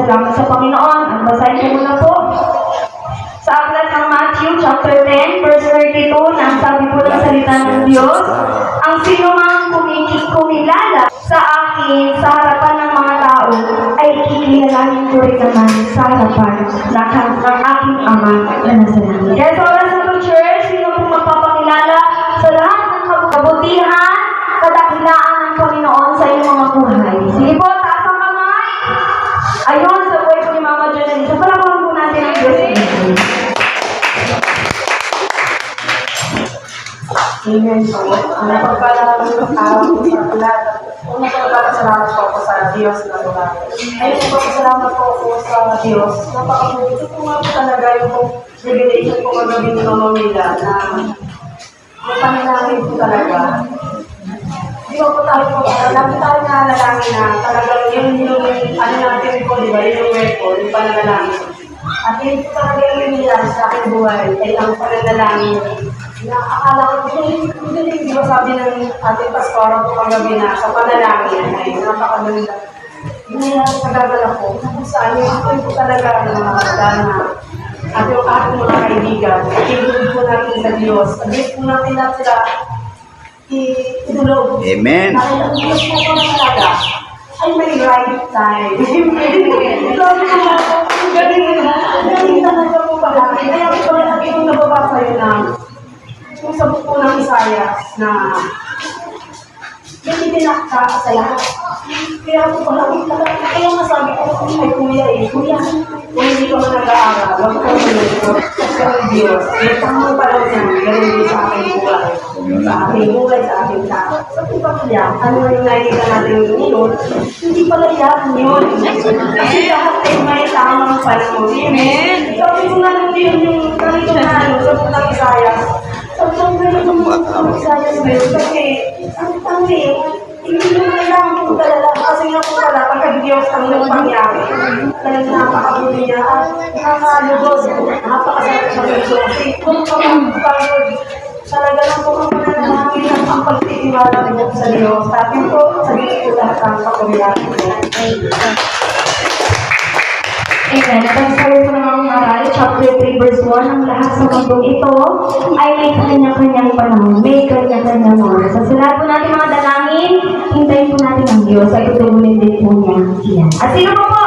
Salamat sa Panginoon. Ang basahin ko muna po. Sa aklat ng Matthew chapter 10, verse 32, na ang sabi po ng salita ng Diyos, ang sinumang kumilala sa akin sa harapan ng mga tao ay kikilalanin ko rin naman sa harapan ng aking Ama na nasa langit. Kaya sa oras na ito, church, sino pong magpapakilala sa lahat ng kabutihan, kadakilaan ng Panginoon sa inyong mga buhay? Sige po, taas ang kamay. Ayun, sa buhay po ni Mama Jonalisa. Palakpakan po natin ang Diyos. Amen po. Ang pagpalaman ng araw po sa lahat. Unang pagpapasalamat po ako sa Diyos na buhay. Ayun po, pasalamat po ako sa Diyos. Napakabuti po nga po talaga yung revelation po kagabi ni Mama Mila na may panalangin po talaga. Di ba po tayo po, lagi tayo nalalangin na talagang yung ano natin po, di ba, yung word po, yung panalangin. At yun po talaga yung nangyayari sa aking buhay ay ang pananalangin na akala ko, hindi ba sabi ng ating paskora po kagabi na sa panalangin ay napakaganda. Nangyayari sa gagala ko, kung saan yung po talaga ng mga dana at yung ating mga kaibigan, itinulog po natin sa Diyos. At Diyos po natin na sila itulog. Amen. Dahil ang Diyos po po talaga ay may right time. Galing talaga po pala. Kaya ko pala yung nababasa yun na yung sa buko ng Isaias na hindi tinakta sa lahat. Kaya ko pala, kaya masabi ko, ay kuya kuya, kung hindi ka man nag-aaral, wag ka manunod sa Diyos. May tamang pala niya, ganun din sa aking buhay. Sa aking buhay, sa aking tao. Sa iba kaya, ano yung nakikita natin yun, hindi pala yan yun. Kasi lahat ay may tamang panahon. Amen. Sabi ko nga nung yun, yung ganito na ano, sa putang Isaias. Sabi ko nga nung putang Isaias ngayon, kasi ang tangi, hindi mo kailangan kong talala. Kasi nga po pala, pagka Diyos ang nagpangyari, talagang napakabuti niya at nakakalugod, napakasarap sa puso. Kasi kung kapag talaga lang po ang pananalangin at ang pagtitiwala niya sa Diyos. Sabi ko, sa Diyos po lahat ang kakulihan niya. Amen. At ang sabi po ng mga aral, chapter 3, verse 1, ang lahat sa mundong ito ay may kanya-kanyang panahon, may kanya-kanyang oras. Sa lahat po natin mga dalangin, hintayin po natin ang Diyos at tutugunin din po niya yan. At sino po po?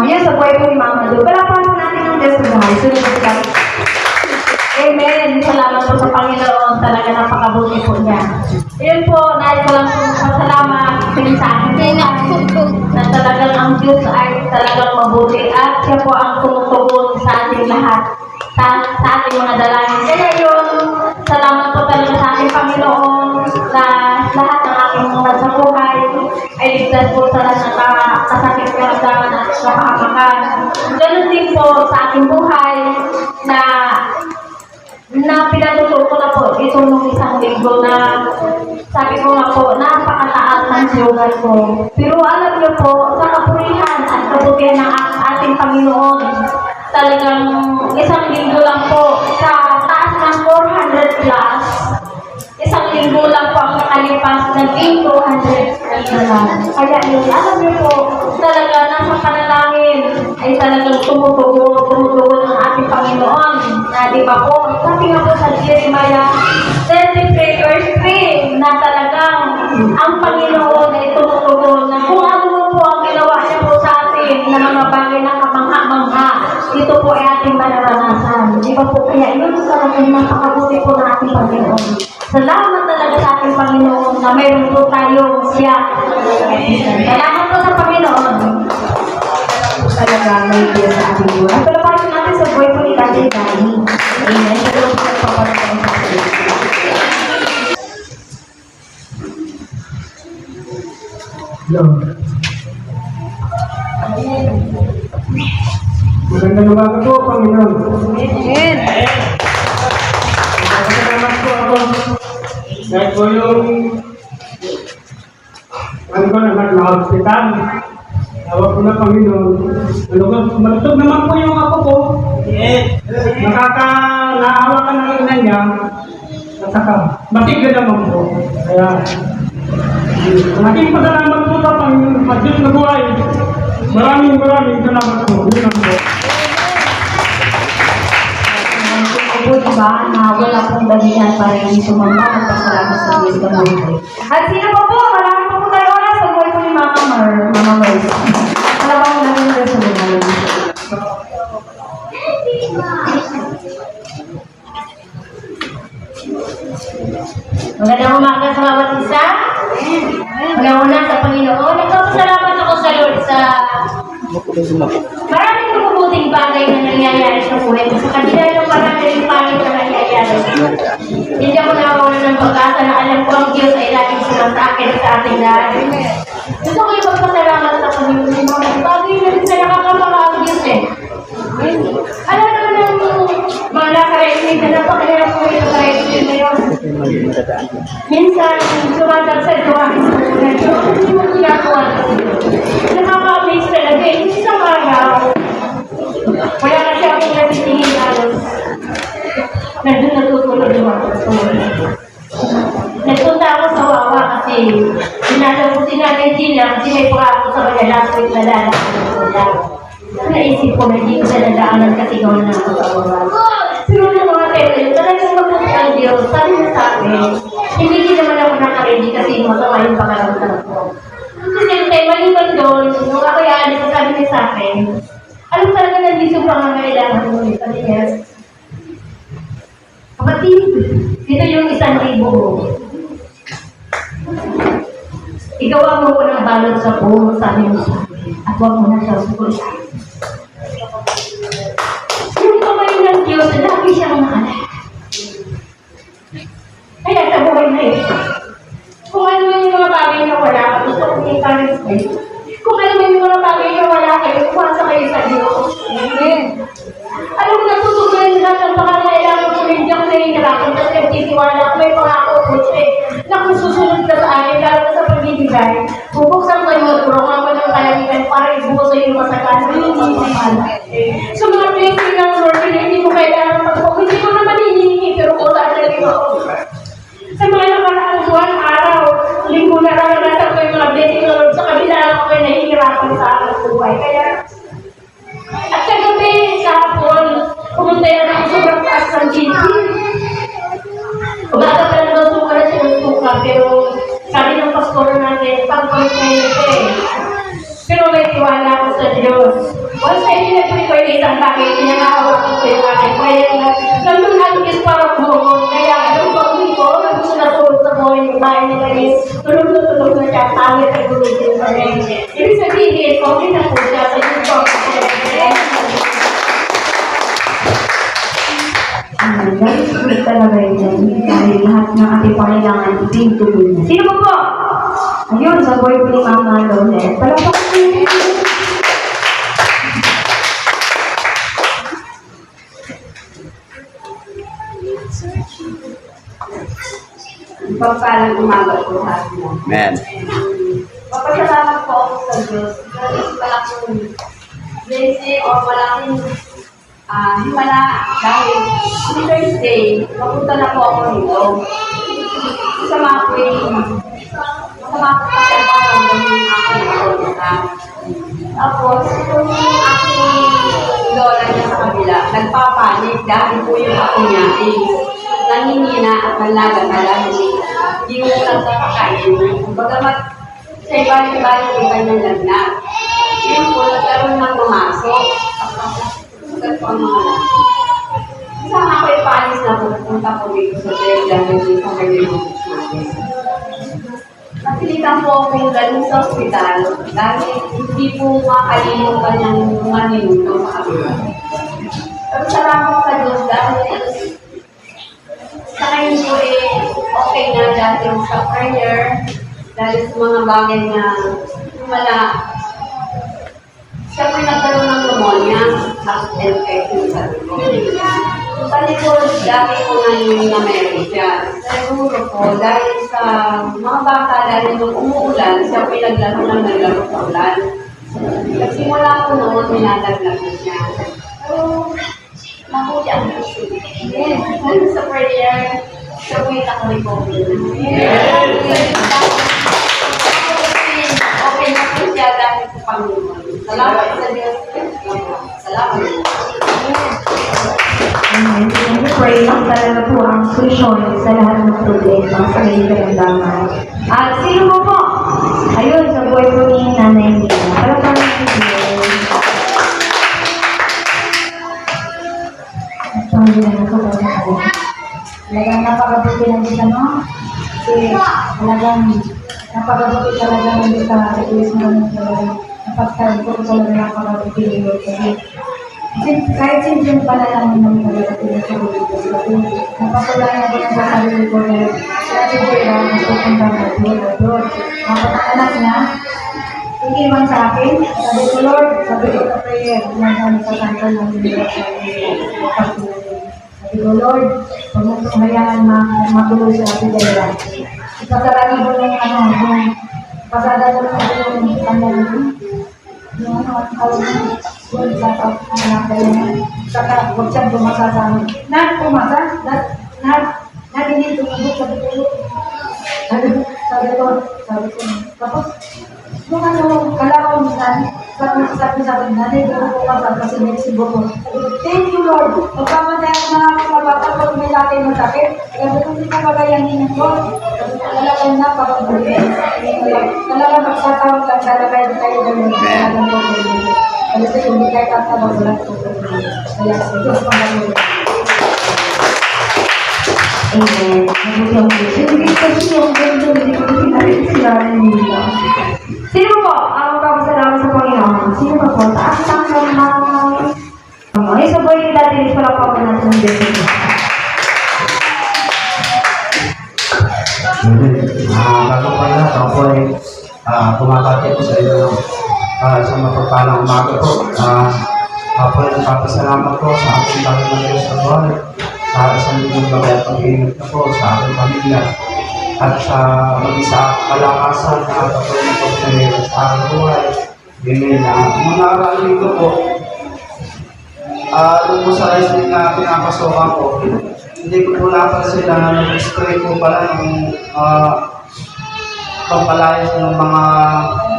Yan, sa buhay po ni Mama Lu. Palapakan po natin ang Diyos sa buhay. Sunod po siya. Amen. Salamat po sa Panginoon. Talaga napakabuti po niya. Yun po, nais ko lang po pasalamat sa akin na talagang ang Diyos ay talagang mabuti at siya po ang tumutugon sa ating lahat, sa ating mga dalangin. Kaya yun, salamat po talaga sa ating Panginoon na lahat ng aking mga sa buhay ay ligtas po sa lahat ng kasakit karamdaman at kapahamakan. Ganun din po sa aking buhay na pinatuto ko na po ito nung isang linggo na sabi ko nga po, napakataas ng sugar ko. Pero alam niyo po, sa kapurihan at kabutihan ng ating Panginoon, talagang isang linggo lang po, sa taas ng 400 plus, isang linggo lang po ang nakalipas, naging 200 na lang. Kaya yun, alam niyo po, talaga nasa panalangin ay talagang tumutugon ang ating Panginoon. Na di ba po, sabi nga po sa Jeremiah 33 verse 3 na talagang ang Panginoon ay tumutugon na kung ano po ang ginawa niya po sa atin na mga bagay na kamangha-mangha, ito po ay ating mararanasan. Di ba po, kaya yun talagang napakabuti po na ating Panginoon. Salamat talaga sa ating Panginoon na mayroon po tayong siya. Salamat po sa Panginoon. Talaga may Diyos sa ating buhay. At palapasin natin sa buhay po ni Tatay Dani. Amen. Salamat po sa papalapasin sa ating. Lord. Magandang umaga po, Panginoon. Amen. Salamat po ako. Dahil po yung ano ko naman na hospital. Tawag ko na Panginoon. Malutog naman po yung ako po. Naawa ka ng ina niya. At saka, matigil naman po. Kaya, aking pasalamat po sa Panginoon. Diyos na buhay. Maraming salamat po. Yun lang po. Po, diba, na wala pong balikan para yung sumamba at pasalamat sa Diyos na buhay. At sino pa po? Marami pa po tayo oras sa buhay po ni Mama Mars. Wala pa po namin sa buhay. Magandang umaga sa bawat isa. Una sa Panginoon. Nagpapasalamat ako sa Lord sa maraming mabubuting bagay na nangyayari sa buhay ko. Sa kanila yung maraming pangit na nangyayari. Hindi ako nakawalan ng pag-asa na alam ko ang Diyos ay laging sumasakit sa ating lahat. Gusto ko yung magpasalamat sa Panginoon. Bagay na rin sa nakakapaka ang Diyos eh. Alam naman ng mga nakarainig na napakahirap ko yung nakarainig na yun. Minsan, sumasagsan ko ang isang hindi mo ginagawa sa Diyos. Nakaka-amaze talaga eh. Isang araw, wala na siya akong nabitingin halos. Nandun natutulog yung ako. Nagpunta ako sa Wawa kasi sinalaw ko si Nanay Gina kasi may pangako sa kanya last week na lalaki. Naisip ko na hindi ko sa nadaanan kasi gawin na ako sa Wawa. Pero ng mga tete, talagang mabuti ang Diyos. Sabi niya sa akin, hindi naman ako nakaready kasi masama yung pakaramdam ko. Kasi maliban doon, nung ako yaalis, sabi niya sa akin, alam talaga na hindi sobrang pangangailangan mo. Sabi niya, kapatid, dito yung 1,000 mo. Igawa mo ko ng balot sa buho, sabi mo sa akin, at huwag mo na siya sukulitan. Yung kamay ng Diyos, lagi siyang naalala. Kaya sa buhay na ito, kung ano yung mga bagay na wala, gusto kong encourage kayo. Kung ano yung mga bagay na wala kayo, kumasa kayo sa Diyos. Amen. Alam mo, natutunan nila ng pangangailangan ko, hindi ako nahihirapan kasi nagtitiwala ako, may pangako ko siya eh, na kung susunod ka sa akin, lalo na sa pagbibigay, bubuksan ko yung tulungan ko ng kalamitan para ibuko sa iyo masagana, yung pagpapala. So mga blessing ng Lord, hindi mo kailangan pagpapala, hindi mo naman hinihingi, pero kung saan na rin ako. Sa mga nakaraang buwan, araw, linggo na naranasan ko yung mga blessing ng Lord sa kabila ako ay nahihirapan sa aking buhay. Kaya, at kagabi, kahapon, pumunta yan ako sobrang taas ng GP. Umaga pa lang daw suka na siya ng suka, pero sabi ng pastor natin, pag-point na yun siya eh. Pero may tiwala ako sa Diyos. Once I pinag-pray ko yung isang bagay, pinangahawakan ko yung aking kaya nandun hagis para buhon. Kaya anong pag-uwi ko, gusto na tulog sa buhay ng bahay nila is tulog na siya, pangit at tulog din sa rin. Ibig sabihin, okay na po siya sa yung very sweet talaga yun. Dahil lahat ng ating pangailangan, ipintuloy niya. Sino po po? Ayun, sa boy po ni Mama Lonet. Palapok po yun. Pagpalang umaga po sa atin. Amen. Papasalamat po ako sa Diyos. Dahil malaking blessing o malaking himala dahil on Thursday, mapunta na po ako dito. Masama ko kasi ang paramdam ng aking lola. Tapos, yung aking lola niya sa kabila, nagpapanik dahil po yung ako niya ay nangingina at nalaga-talaga. Hindi mo lang sa kakain. Bagamat sa ibalik-balik yung kanyang lagnat. Yun po, nagkaroon ng pumasok. Sagat po ang mga lahat. Saan ako ipaalis na pupunta po dito sa bed dahil sa kanyang natin. Napilitan po akong galing sa ospital dahil hindi po makalimutan yung mga minuto sa kabila. Pero salamat sa Diyos dahil sa ngayon po okay na dahil sa prayer, dahil sa mga bagay na wala. Siya po nagkaroon ng pneumonia at infection sa likod. Sa likod, dati po na-meron siya. Siguro po, dahil sa mga bata, dahil nung umuulan, siya po naglaro sa ulan. Nagsimula po noon, minadaglag na siya. Pero, mabuti ang puso. Yes, dahil sa prayer, siya po yung nakarecover. Yes! Okay na po siya dahil sa Panginoon. Salamat sa Diyos. Salamat. Amen. And pray lang talaga po ang solusyon sa lahat ng problema sa may karamdaman. At sino mo po? Ayun, sa buhay po ni Nanay Nina. Para pa rin si Diyos. At ang ginagawa ko po na po. Talagang napakabuti ng Diyos, ano? Kasi talagang napakabuti talaga ng Diyos sa Diyos naman talaga. Napagkaroon ko talaga napakabuti ng Diyos. Kasi kahit sinjong pala lang naman talaga pinagsabi ko. Kasi napatulayan ko na sa sarili ko na sabi ko lang, pupunta na doon. Anak niya, ikiwan sa akin. Sabi ko, Lord, sabi ko sa prayer, ginagawa sa santa ng Diyos. Sabi ko, Lord, huwag mo itong hayaan magulo sa ating dalawa. Ipasarali ko yung pasada ko yung kanyang yung Lord, saka huwag siyang bumasa sa amin. Pumasa? Hindi tumubok sa tulo. Sabi ko. Tapos, nung kalakaw niya, sabi sa akin, nanay, gano'n po ka kasi Mexico ko. Thank you, Lord. Magkamatay ako na ako na bata pag may laki ng sakit. Sabi ko, hindi ka magayanin ng Lord. Sabi ko, talaga na, pagkabuti. Talaga magsatawag lang talaga yung tayo gano'n. Talagang po ko. Kasi kung hindi kayo tatawag, wala po ko. Kaya, Diyos pang-gano'n. Amen. Hindi kasi yung ganda, hindi ko sinarin sila nila. Sino po ang magpapasalamat sa Panginoon? Sino po po? Taas lang naman. Ay, sa buhay ni dati, hindi pala pa natin ng Diyos. Bago pa na, ako ay bumabati po sa inyo ng isang mapagpalang umaga po. Ako ay nagpapasalamat po sa aking Panginoon Diyos sa buhay. Sa isang linyong bagay at pag-iingat na po sa aking pamilya. At sa mag-isa kalakasan na patuloy po sa aking buhay. Amen. Mga nakaraan ko po, doon po sa rice mill na pinapasokan ko, hindi ko po napansin na nag-spray po pala ng pampalayas ng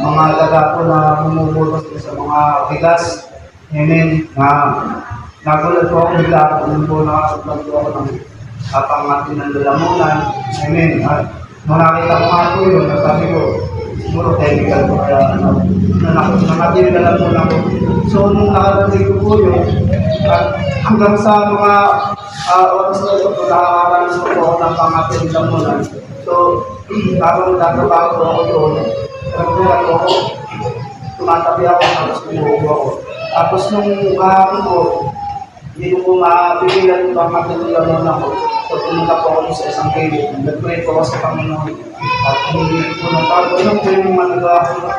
mga daga po na bumubulos sa mga bigas. Amen. Nagulat po ako bigla kung po nakasaglag po ako ng pangatin ng lalamunan. Amen. At nung nakita ko nga po yun, sabi ko, siguro technical po kaya nakatin na lang po na po. So nung nakarating ko po yun, at hanggang sa mga oras na ito po, nakakaranas ko po ako ng pangatin ng lalamunan. So, habang nagtatrabaho po ako doon, nagtulat po ako, tumatabi ako, tapos pinuho ako. Tapos nung kahapon po, hindi ko po mapigilan yung pangkatulungan ako. So, pumunta po ako sa isang kilid. Nag-pray po ako sa Panginoon. At hindi ko natawag. Anong po yung managawa ko na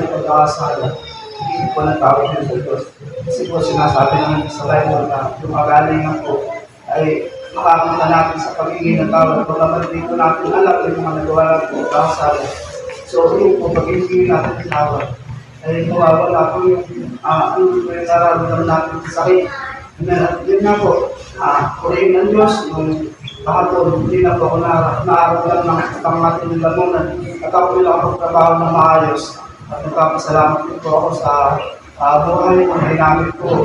pag-aasala? Hindi ko natawag yun sa Diyos. Kasi po sinasabi naman sa Bible na yung agalingan po ay makakunta natin sa pagiging natawag. Pagkaman hindi ko natin alam yung mga nagawa natin pag-aasala. So, yun po, pag-ibigin natin tinawag. Ay mawawala po yung nararamdaman natin sa sakit. Yun nga po, purihin ng Diyos, nung kahapon, hindi na po ako naaramdam ng pangatin ng lamunan. At ako lang ako trabaho ng maayos. At nagpapasalamat din po ako sa buhay ng ginamit ko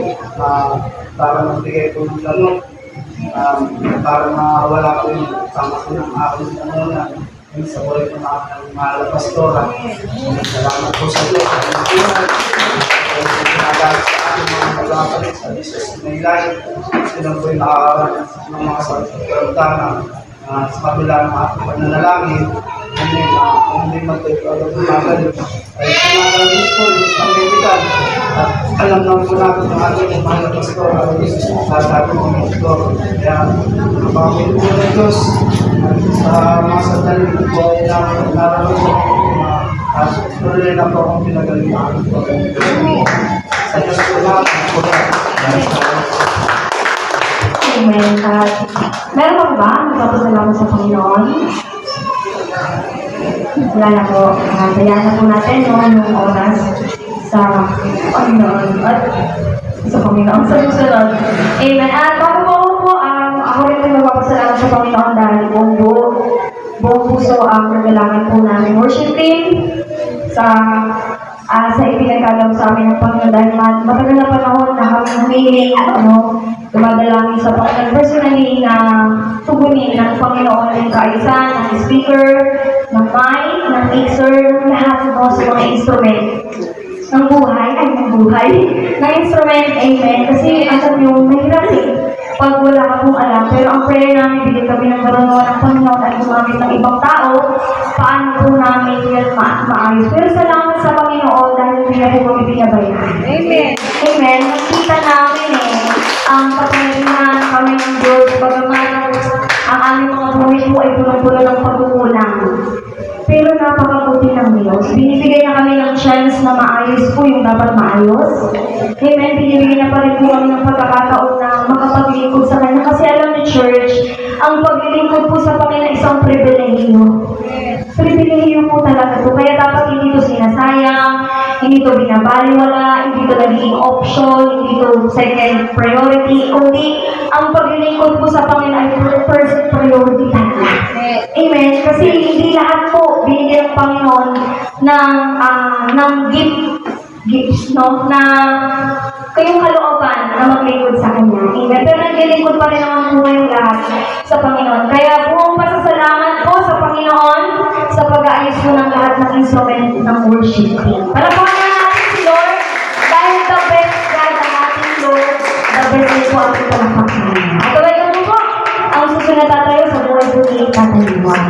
para magbigay po ng lamon. Para mawala po yung pangatin ng aking lamunan. Sa buhay ko ng mga pastora. Salamat po sa Diyos. Pinagal sa aking mga nagpapalit sa Jesus na ilay. Silang po'y nakakaroon ng mga saraptana sa kabila ng aking pananalangin. Hindi magtagpagod tumagal. Ay tumagal po yung isang medical. At alam naman po natin ng ating mga pastora. Sa ating mga pastora. Kaya napakapit po ng Diyos. Sa mga sandali po ay nararamdaman ko at tuloy na po akong pinagalingan ko. Sa Diyos po lahat po. Amen. Meron pa ba? Magpapasalamat sa Panginoon? Wala na po. Hayaan na po natin yung oras sa Panginoon. At sa Panginoon sa susunod. Amen. At bago po ako rin ay magpapasalamat sa Panginoon dahil buong puso ang naglalangin po namin worship team sa sa ipinagkagawa sa amin ng Panginoon dahil matagal na panahon na kami humiling, dumadalangin sa Panginoon personally na tugunin ng Panginoon ng kaayusan, ng speaker, ng mic, ng mixer, lahat sa mga instrument ng buhay, ng instrument, amen. Kasi alam nyo, mahirap pag wala ka pong alam. Pero ang prayer namin, bigyan kami ng karunungan ng Panginoon at gumamit ng ibang tao, paano po namin yan maayos. Pero salamat sa Panginoon dahil hindi na po kami binabayaran. Amen. Amen. Nakita namin ang kapangyarihan kami ng Diyos, bagaman ang aming mga buhay po ay punong-puno ng pagkukulang. Pero napakabuti ng Diyos. Binibigay na kami ng chance na maayos po yung dapat maayos. Amen. Binibigay na pa rin po kami ng pagkakataon na makapaglingkod sa Kanya. Kasi alam ni Church, ang paglilingkod po sa Panginoon isang pribilehiyo. Pribilehiyo po talaga ito. Kaya dapat hindi ito sinasayang, hindi ito binabaliwala, hindi ito naging option, hindi ito second priority, kundi ang paglilingkod po sa Panginoon ay first priority talaga. Amen. Kasi hindi lahat po binigyan ng Panginoon ng gifts, no? Na kayong kalooban na maglingkod sa Kanya. Amen. Pero naglilingkod pa rin naman po ngayong lahat sa Panginoon. Kaya buong pasasalamat po sa Panginoon sa pag-aayos po ng lahat ng instrument ng worship team. Palapakan na natin si Lord dahil the best God ang ating Lord, the best din po ating palapakan. At tuloy po, ang susunod tatayo sa buhay po ni Tatay Juan.